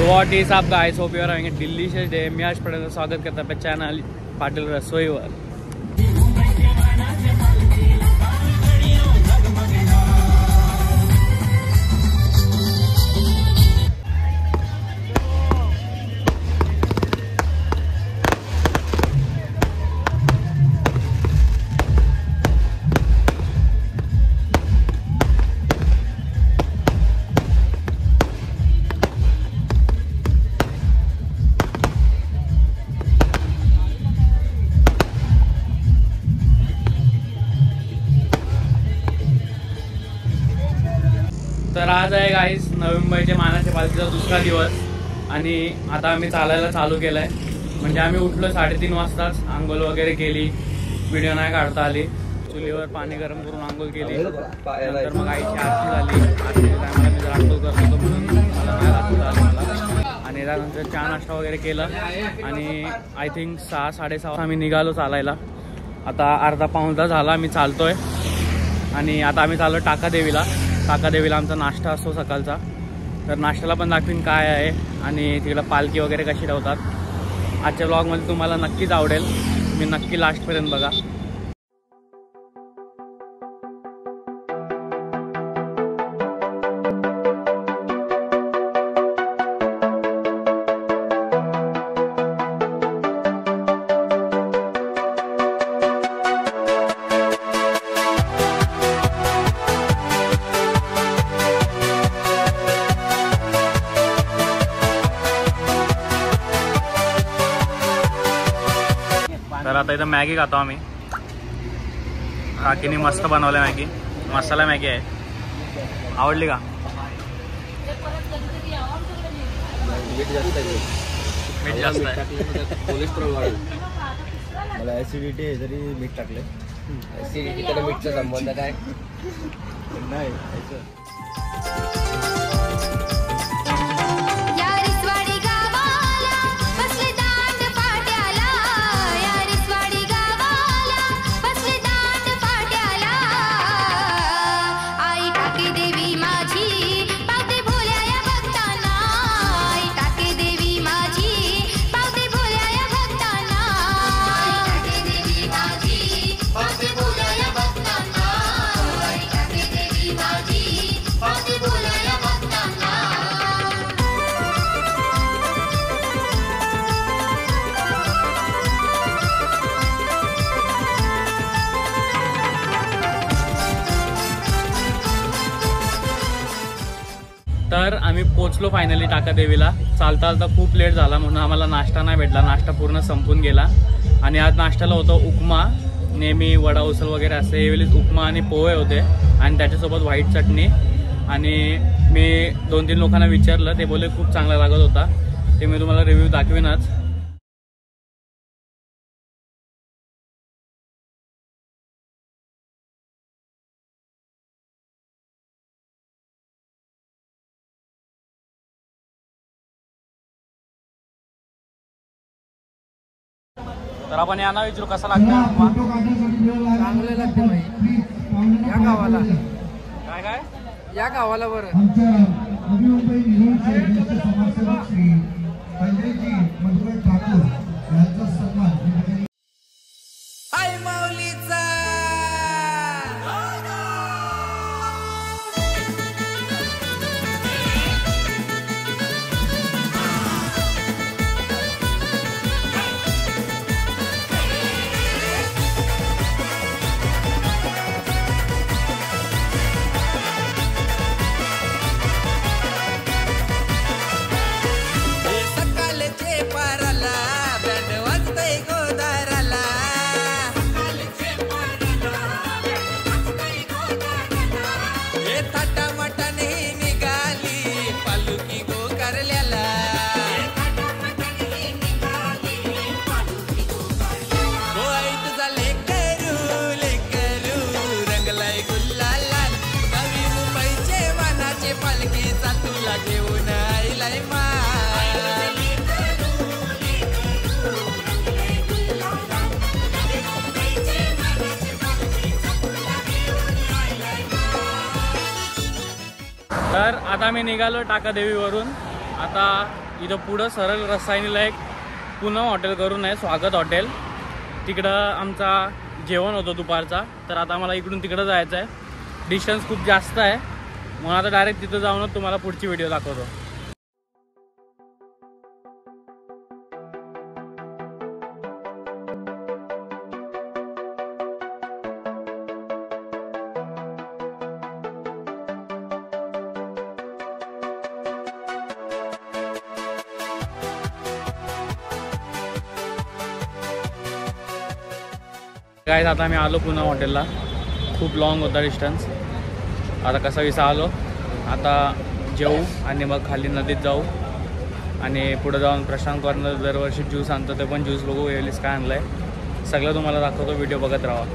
What is up guys, hope you are having a delicious day. मी आज पर्यंत स्वागत करतो आपल्या चॅनल पाटील रसोईवर। तर आज आहे गाईस नवी मुंबईच्या मानाच्या पालखीचा दुसरा दिवस आणि आता आम्ही चालायला चालू केलं आहे। म्हणजे आम्ही उठलो 3:30 वाजताच, आंघोळ वगैरे केली, व्हिडिओ नाही काढता आली, चुलीवर पाणी गरम करून आंघोळ केली। नंतर मग आईची आरती झाली, आरतीच्या टायमाला मी जर आंघोळ करत होतो म्हणून मला नाही राहत आलं मला। आणि त्यानंतर चहा नाश्ता वगैरे केला आणि आय थिंक 6-6:30 आम्ही निघालो चालायला। आता अर्धा पाऊण तास झाला आम्ही चालतोय आणि आता आम्ही चाललो टाकादेवीला। टाकादेवीला आमचा नाश्ता असतो सकाळचा, तर नाश्त्याला पण दाखवीन काय आहे आणि तिकडं पालखी वगैरे कशी ठेवतात। आजच्या ब्लॉगमध्ये तुम्हाला नक्कीच आवडेल, मी नक्की लास्टपर्यंत बघा। तर आता इथं मॅगी खातो आम्ही। काकीने मस्त बनवलं मॅगी, मसाला मॅगी आहे। आवडली का? मीठ जास्त आहे, कोलेस्ट्रॉल वाढेल। मला ऍसिडिटी आहे तरी मीठ टाकले। ऍसिडिटी त्याला मीठचा संबंध काय नाही। तर आम्ही पोचलो फायनली टाकादेवीला। चालता चालता खूप लेट झाला म्हणून आम्हाला नाश्ता नाही भेटला, नाश्ता पूर्ण संपून गेला। आणि आज नाश्त्याला होतं उपमा, नेहमी वडा उसळ वगैरे असते, यावेळेस उपमा आणि पोहे होते आणि त्याच्यासोबत व्हाईट चटणी। आणि मी 2-3 लोकांना विचारलं, ते बोलले खूप चांगला लागत होता, ते मी तुम्हाला रिव्ह्यू दाखवीनच। तर आपण यांना विचारू कसा लागतो उपमा। चांगले लागते भाई, या गावाला काय काय या गावाला बरं। हाय माऊलीचा तर आता मी निघालो टाकादेवीवरून। आता इथं पुढं सरळ रस्त्याला एक पूनम हॉटेल करून आहे, स्वागत हॉटेल. तिकडं आमचा जेवण होतं दुपारचा. तर आता मला इकडून तिकडं जायचं आहे. डिस्टन्स खूप जास्त आहे म्हणून आता डायरेक्ट तिथं जाऊनच तुम्हाला पुढची व्हिडिओ दाखवतो. गाईज आता आम्ही आलो पुन्हा हॉटेलला. खूप लॉंग होता डिस्टन्स. आता कसा विसा आलो. आता जेवू आणि मग खाली नदीत जाऊ आणि पुढे जाऊन प्रशांत कॉर्नर दरवर्षी ज्यूस आणतो, ते पण ज्यूस बघू एवढीच काय आणलं आहे सगळं तुम्हाला दाखवतो. व्हिडिओ बघत राहा.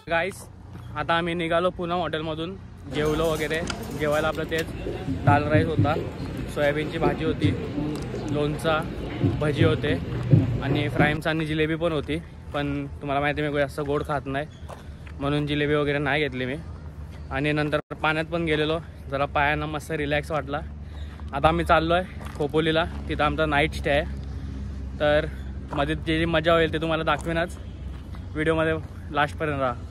गाईस आता आम्ही निघालो पूनम हॉटेलमधून. जेवलो वगैरे. जेवायला आपलं तेच दाल राईस होता, सोयाबीनची भाजी होती, लोणचा, भजी होते आणि फ्राईम्स आणि जिलेबी पण होती. पण तुम्हाला माहिती आहे मी जास्त गोड खात नाही म्हणून जिलेबी वगैरे नाही घेतली मी. आणि नंतर पाण्यात पण गेलेलो. जरा पायांना मस्त रिलॅक्स वाटला. आता आम्ही चाललो आहे खोपोलीला. तिथं आमचा नाईट स्टे आहे. तर मध्ये जी मजा होईल ते तुम्हाला दाखवेनच. व्हिडिओमध्ये लास्टपर्यंत राहा.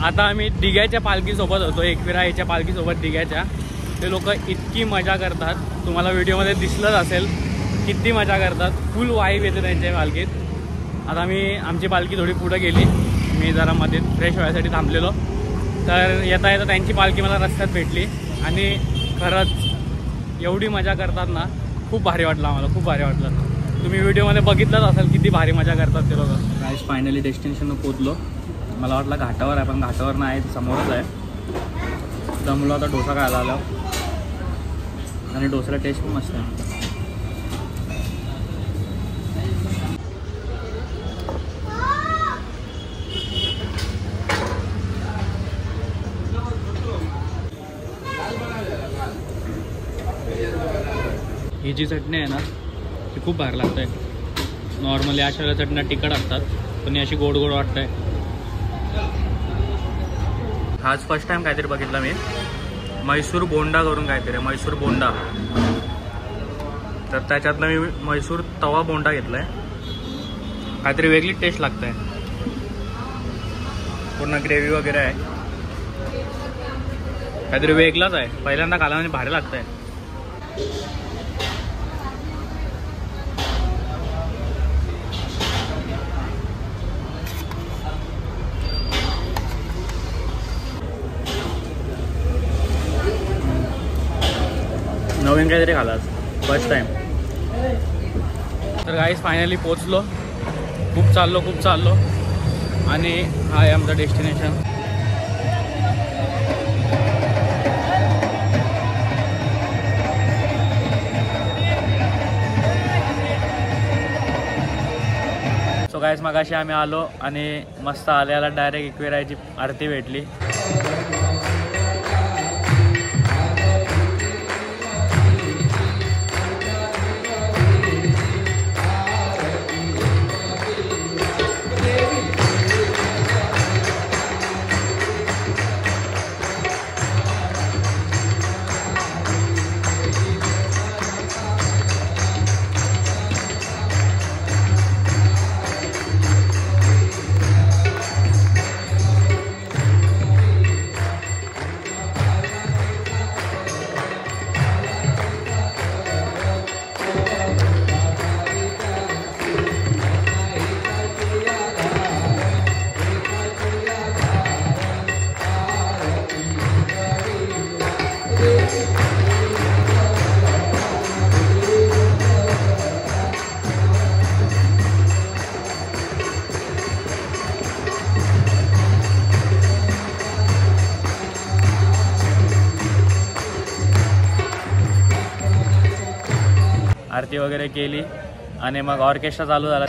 आता आम्ही दिघ्याच्या पालखीसोबत होतो, एकविराईच्या पालखीसोबत दिघ्याच्या. ते लोक इतकी मजा करतात, तुम्हाला व्हिडिओमध्ये दिसलंच असेल किती मजा करतात. फुल वाईब येते त्यांच्या पालखीत. आता आमची पालखी थोडी पुढे गेली, मी जरा मध्ये फ्रेश व्हायसाठी थांबलेलो, तर येता येता त्यांची पालखी मला रस्त्यात भेटली आणि खरंच एवढी मजा करतात ना, खूप भारी वाटलं आम्हाला, खूप भारी वाटलं. तुम्ही व्हिडिओमध्ये बघितलंच असेल किती भारी मजा करतात ते लोक. गाईस फायनली डेस्टिनेशनला पोचलो. मला वाटलं घाटावर आहे, पण घाटावर नाही, समोरच आहे. त्यामुळं आता डोसा खायला आलो आणि डोसाला टेस्ट खूप मस्त आहे. ही जी चटणी आहे ना ती खूप भारी लागते. नॉर्मली अशा चटण्या तिखट असतात, पण ही अशी गोड गोड वाटते. आज फर्स्ट टाइम काहीतरी बघितलं मी, म्हैसूर बोंडा करून काहीतरी, म्हैसूर बोंडा. तर त्याच्यातनं मी म्हैसूर तवा बोंडा घेतला आहे. काहीतरी वेगळी टेस्ट लागते, पूर्ण ग्रेव्ही वगैरे आहे, काहीतरी वेगळाच आहे. पहिल्यांदा खाला म्हणजे भारी लागतंय. नवीन काहीतरी खालास फर्स्ट टाइम. तर गाईस फायनली पोचलो. खूप चाललो आणि हा आहे आमचं डेस्टिनेशन. सो गाईस मगाशी आम्ही आलो आणि मस्त आल्याला डायरेक्ट एकविरायची आरती भेटली. आरती वगैरे केली आणि मग ऑर्केस्ट्रा चालू झाला.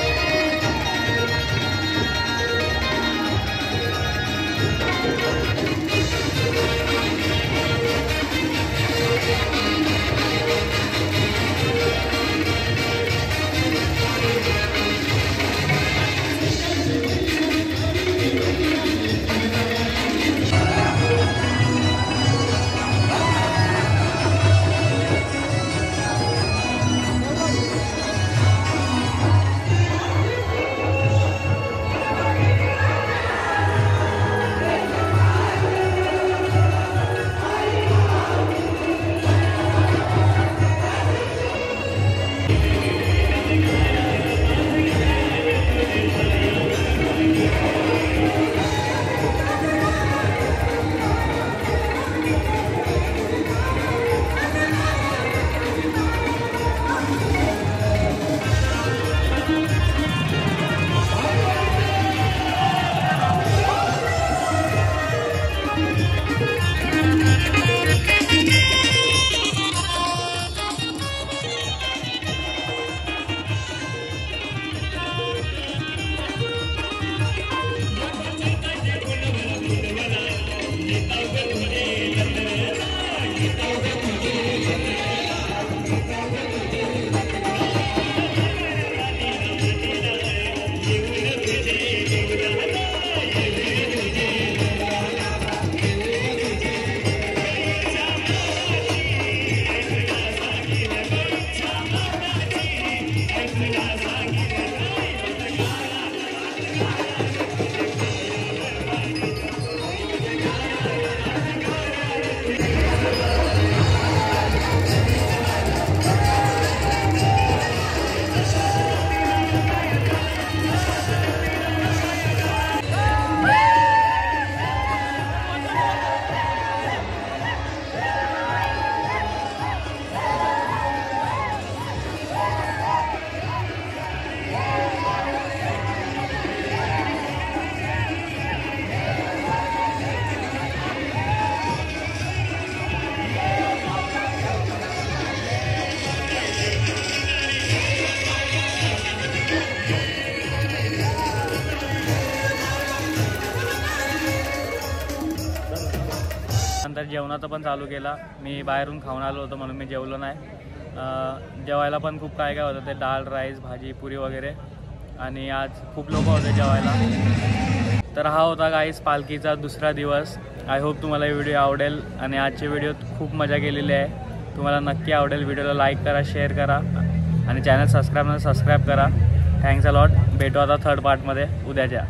जेवणाचं पण चालू केला. मी बाहेरून खाऊन आलो होतो म्हणून मी जेवलो नाही. जेवायला पण खूप काय होतं ते डाळ राईस भाजी पुरी वगैरे. आणि आज खूप लोक होते जेवायला. तर हा होता गाईस पालखीचा दुसरा दिवस. आय होप तुम्हाला ही व्हिडिओ आवडेल आणि आजच्या व्हिडिओत खूप मजा केलेली आहे. तुम्हाला नक्की आवडेल. व्हिडिओला लाईक करा शेअर करा आणि चॅनल सबस्क्राईब करा. Thanks a lot. भेटू आता थर्ड पार्टमध्ये उद्याच्या.